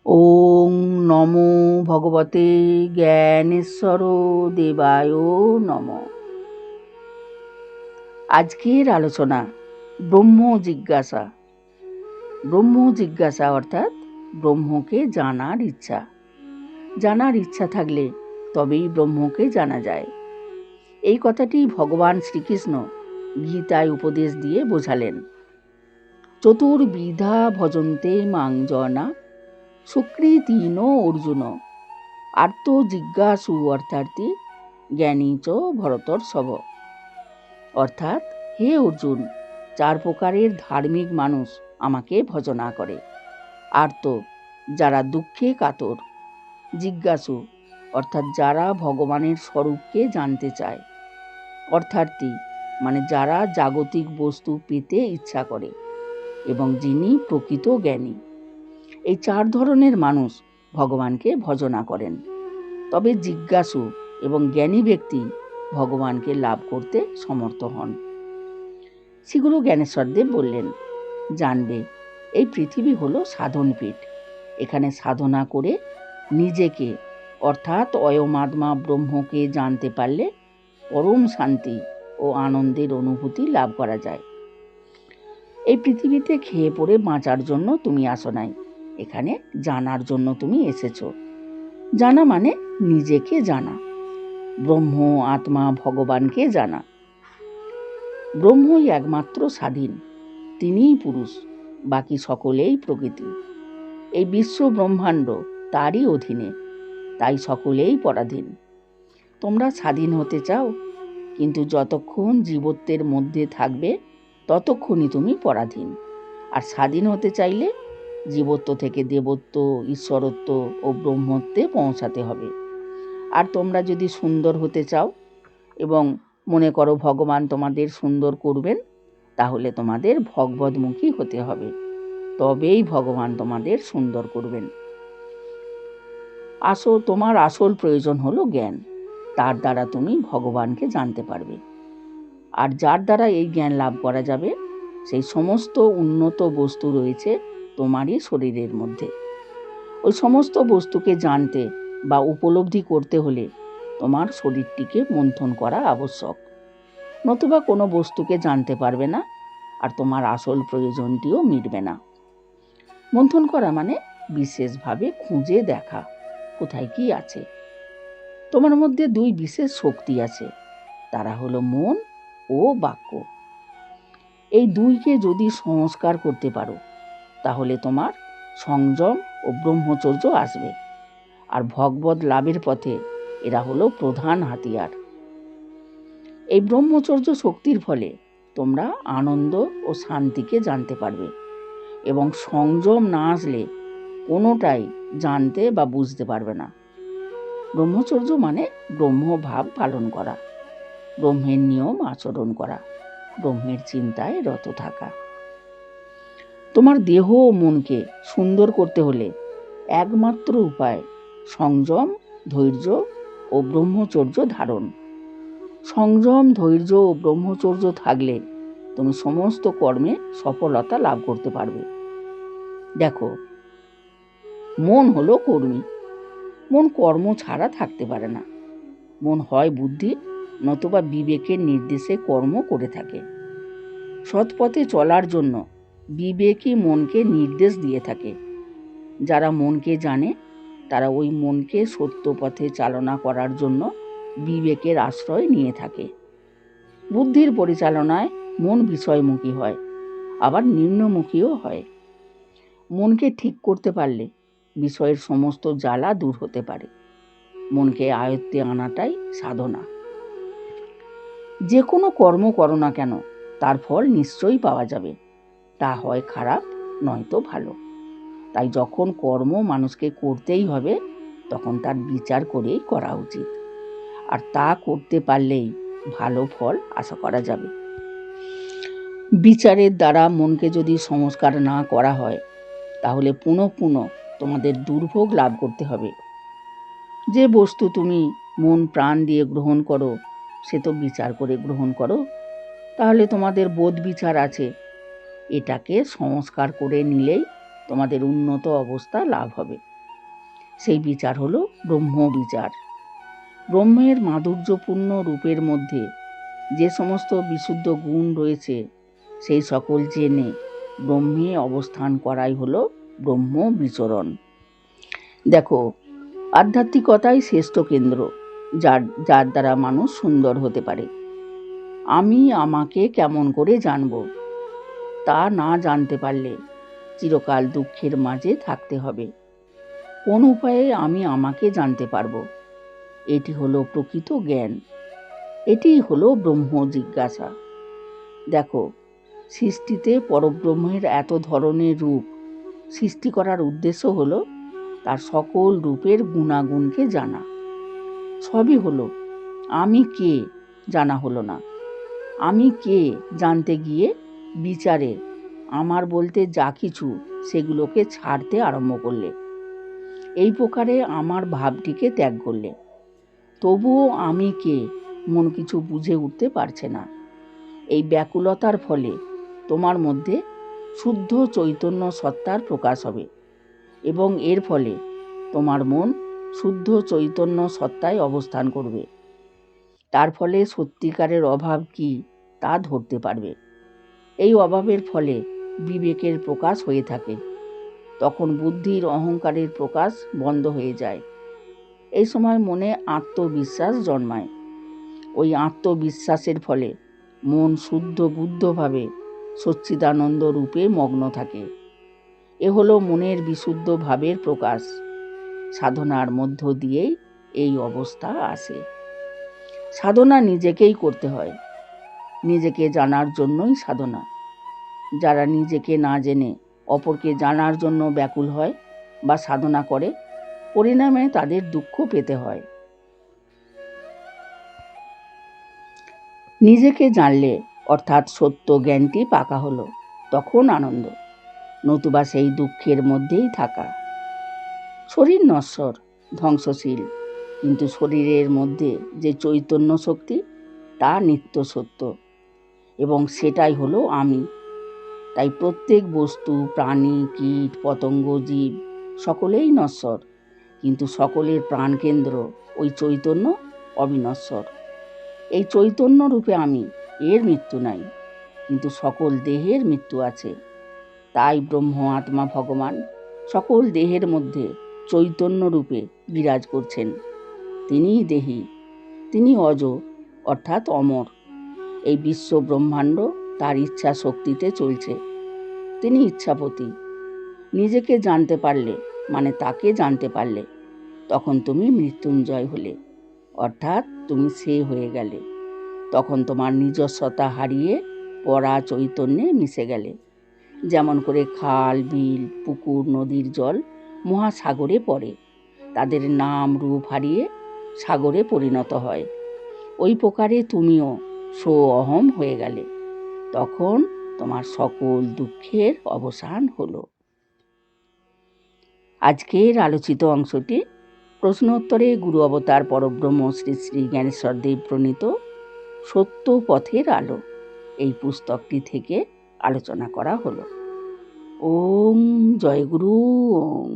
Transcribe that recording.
ওং নমো ভগবতে জ্ঞানেশ্বর দেবায় নমঃ। আজকের আলোচনা ব্রহ্ম জিজ্ঞাসা। ব্রহ্ম জিজ্ঞাসা অর্থাৎ ব্রহ্মকে জানার ইচ্ছা। জানার ইচ্ছা থাকলে তবেই ব্রহ্মকে জানা যায়। এই কথাটি ভগবান শ্রীকৃষ্ণ গীতায় উপদেশ দিয়ে বোঝালেন। চতুর্বিধা ভজন্তে মাং জনা সুকৃতিন অর্জুন আর্ত জিজ্ঞাসু অর্থার্থী জ্ঞানী চ ভরতর্ষভ। অর্থাৎ, হে অর্জুন, 4 প্রকারের ধার্মিক মানুষ আমাকে ভজনা করে। আর্ত, যারা দুঃখে কাতর। জিজ্ঞাসু, অর্থাৎ যারা ভগবানের স্বরূপকে জানতে চায়। অর্থার্থী, মানে যারা জাগতিক বস্তু পেতে ইচ্ছা করে। এবং যিনি প্রকৃত জ্ঞানী। এই 4 ধরনের মানুষ ভগবানকে ভজনা করেন। তবে জিজ্ঞাসু এবং জ্ঞানী ব্যক্তি ভগবানকে লাভ করতে সমর্থ হন। শ্রীগুরু জ্ঞানেশ্বরদেব বললেন, জানবে এই পৃথিবী হলো সাধনপীঠ। এখানে সাধনা করে নিজেকে অর্থাৎ অয়মাত্মা ব্রহ্মকে জানতে পারলে পরম শান্তি ও আনন্দের অনুভূতি লাভ করা যায়। এই পৃথিবীতে খেয়ে পড়ে বাঁচার জন্য তুমি আসো নাই, এখানে জানার জন্য তুমি এসেছো। জানা মানে নিজেকে জানা, ব্রহ্ম আত্মা ভগবানকে জানা। ব্রহ্মই একমাত্র স্বাধীন, তিনিই পুরুষ, বাকি সকলেই প্রকৃতি। এই বিশ্ব ব্রহ্মাণ্ড তারই অধীনে, তাই সকলেই পরাধীন। তোমরা স্বাধীন হতে চাও, কিন্তু যতক্ষণ জীবত্বের মধ্যে থাকবে ততক্ষণই তুমি পরাধীন। আর স্বাধীন হতে চাইলে জীবত্ব থেকে দেবত্ব, ঈশ্বরত্ব ও ব্রহ্মত্বে পৌঁছাতে হবে। আর তোমরা যদি সুন্দর হতে চাও এবং মনে করো ভগবান তোমাদের সুন্দর করবেন, তাহলে তোমাদের ভগবদ্মুখী হতে হবে। তবেই ভগবান তোমাদের সুন্দর করবেন। তোমার আসল প্রয়োজন হলো জ্ঞান। তার দ্বারা তুমি ভগবানকে জানতে পারবে। আর যার দ্বারা এই জ্ঞান লাভ করা যাবে, সেই সমস্ত উন্নত বস্তু রয়েছে তোমারই শরীরের মধ্যে। ওই সমস্ত বস্তুকে জানতে বা উপলব্ধি করতে হলে তোমার শরীরটিকে মন্থন করা আবশ্যক। নতুবা কোনো বস্তুকে জানতে পারবে না, আর তোমার আসল প্রয়োজনটিও মিটবে না। মন্থন করা মানে বিশেষভাবে খুঁজে দেখা কোথায় কি আছে। তোমার মধ্যে 2 বিশেষ শক্তি আছে, তারা হলো মন ও বাক্য। এই 2কে যদি সংস্কার করতে পারো, তাহলে তোমার সংযম ও ব্রহ্মচর্য আসবে। আর ভগবত লাভের পথে এরা হলো প্রধান হাতিয়ার। এই ব্রহ্মচর্য শক্তির ফলে তোমরা আনন্দ ও শান্তিকে জানতে পারবে, এবং সংযম না আসলে কোনোটাই জানতে বা বুঝতে পারবে না। ব্রহ্মচর্য মানে ব্রহ্মভাব পালন করা, ব্রহ্মের নিয়ম আচরণ করা, ব্রহ্মের চিন্তায় রত থাকা। তোমার দেহ ও মনকে সুন্দর করতে হলে একমাত্র উপায় সংযম, ধৈর্য ও ব্রহ্মচর্য ধারণ। সংযম, ধৈর্য ও ব্রহ্মচর্য থাকলে তুমি সমস্ত কর্মে সফলতা লাভ করতে পারবে। দেখো, মন হলো কর্মী। মন কর্ম ছাড়া থাকতে পারে না। মন হয় বুদ্ধি নতুবা বিবেকের নির্দেশে কর্ম করে থাকে। সৎপথে চলার জন্য বিবেকই মনকে নির্দেশ দিয়ে থাকে। যারা মনকে জানে তারা ওই মনকে সত্য পথে চালনা করার জন্য বিবেকের আশ্রয় নিয়ে থাকে। বুদ্ধির পরিচালনায় মন বিষয়মুখী হয়, আবার নিম্নমুখীও হয়। মনকে ঠিক করতে পারলে বিষয়ের সমস্ত জ্বালা দূর হতে পারে। মনকে আয়ত্তে আনাটাই সাধনা। যে কোনো কর্ম করো না কেন, তার ফল নিশ্চয়ই পাওয়া যাবে। তা হয় খারাপ, নয়তো ভালো। তাই যখন কর্ম মানুষকে করতেই হবে, তখন তার বিচার করেই করা উচিত। আর তা করতে পারলেই ভালো ফল আশা করা যাবে। বিচারের দ্বারা মনকে যদি সংস্কার না করা হয়, তাহলে পুনঃ পুনঃ তোমাদের দুর্ভোগ লাভ করতে হবে। যে বস্তু তুমি মন প্রাণ দিয়ে গ্রহণ করো, সে তো বিচার করে গ্রহণ করো। তাহলে তোমাদের বোধ বিচার আছে, এটাকে সংস্কার করে নিলেই তোমাদের উন্নত অবস্থা লাভ হবে। সেই বিচার হলো ব্রহ্ম বিচার। ব্রহ্মের মাধুর্যপূর্ণ রূপের মধ্যে যে সমস্ত বিশুদ্ধ গুণ রয়েছে সেই সকল জেনে ব্রহ্মে অবস্থান করাই হলো ব্রহ্ম বিচরণ। দেখো, আধ্যাত্মিকতাই শ্রেষ্ঠ কেন্দ্র, যার যার দ্বারা মানুষ সুন্দর হতে পারে। আমি আমাকে কেমন করে জানব, তা না জানতে পারলে চিরকাল দুঃখের মাঝে থাকতে হবে। কোন উপায়ে আমি আমাকে জানতে পারবো, এটি হলো প্রকৃত জ্ঞান, এটিই হলো ব্রহ্ম জিজ্ঞাসা। দেখো, সৃষ্টিতে পরব্রহ্মের এত ধরনের রূপ সৃষ্টি করার উদ্দেশ্য হলো তার সকল রূপের গুণাগুণকে জানা। সবই হলো আমি কে জানা হলো না। আমি কে জানতে গিয়ে বিচারে আমার বলতে যা কিছু সেগুলোকে ছাড়তে আরম্ভ করলে, এই প্রকারে আমার ভাবটিকে ত্যাগ করলে, তবুও আমি কে মন কিছু বুঝে উঠতে পারছে না। এই ব্যাকুলতার ফলে তোমার মধ্যে শুদ্ধ চৈতন্য সত্তার প্রকাশ হবে এবং এর ফলে তোমার মন শুদ্ধ চৈতন্য সত্তায় অবস্থান করবে। তার ফলে সত্যিকারের অভাব কি তা ধরতে পারবে। এই অভাবের ফলে বিবেকের প্রকাশ হয়ে থাকে, তখন বুদ্ধির অহংকারের প্রকাশ বন্ধ হয়ে যায়। এই সময় মনে আত্মবিশ্বাস জন্মায়। ওই আত্মবিশ্বাসের ফলে মন শুদ্ধ বুদ্ধভাবে সচ্চিদানন্দ রূপে মগ্ন থাকে। এ হলো মনের বিশুদ্ধ ভাবের প্রকাশ। সাধনার মধ্য দিয়েই এই অবস্থা আসে। সাধনা নিজেকেই করতে হয়, নিজেকে জানার জন্যই সাধনা। যারা নিজেকে না জেনে অপরকে জানার জন্য ব্যাকুল হয় বা সাধনা করে, পরিণামে তাদের দুঃখ পেতে হয়। নিজেকে জানলে অর্থাৎ সত্য জ্ঞানটি পাকা হলো, তখন আনন্দ, নতুবা সেই দুঃখের মধ্যেই থাকা। শরীর নশ্বর, ধ্বংসশীল, কিন্তু শরীরের মধ্যে যে চৈতন্য শক্তি তা নিত্য সত্য এবং সেটাই হলো আমি। তাই প্রত্যেক বস্তু, প্রাণী, কীট, পতঙ্গ, জীব সকলেই নশ্বর, কিন্তু সকলের প্রাণকেন্দ্র ওই চৈতন্য অবিনশ্বর। এই চৈতন্য রূপে আমি, এর মৃত্যু নাই, কিন্তু সকল দেহের মৃত্যু আছে। তাই ব্রহ্ম আত্মা ভগবান সকল দেহের মধ্যে চৈতন্য রূপে বিরাজ করছেন। তিনিই দেহি, তিনি অজ অর্থাৎ অমর। এই বিশ্ব ব্রহ্মাণ্ড তার ইচ্ছা শক্তিতে চলছে। তিনি ইচ্ছাপতি। নিজেকে জানতে পারলে মানে তাকে জানতে পারলে তখন তুমি মৃত্যুঞ্জয় হলে, অর্থাৎ তুমি সে হয়ে গেলে। তখন তোমার নিজস্বতা হারিয়ে পরা চৈতন্যে মিশে গেলে। যেমন করে খাল, বিল, পুকুর, নদীর জল মহাসাগরে পড়ে, তাদের নাম রূপ হারিয়ে সাগরে পরিণত হয়, ওই প্রকারে তুমিও সো অহম হয়ে গেলে। তখন তোমার সকল দুঃখের অবসান হলো। আজকের আলোচিত অংশটি প্রশ্নোত্তরে গুরু অবতার পরব্রহ্ম শ্রী শ্রী জ্ঞানেশ্বর দেব প্রণীত সত্য পথের আলো এই পুস্তকটি থেকে আলোচনা করা হলো। ওম জয় গুরু। ওম।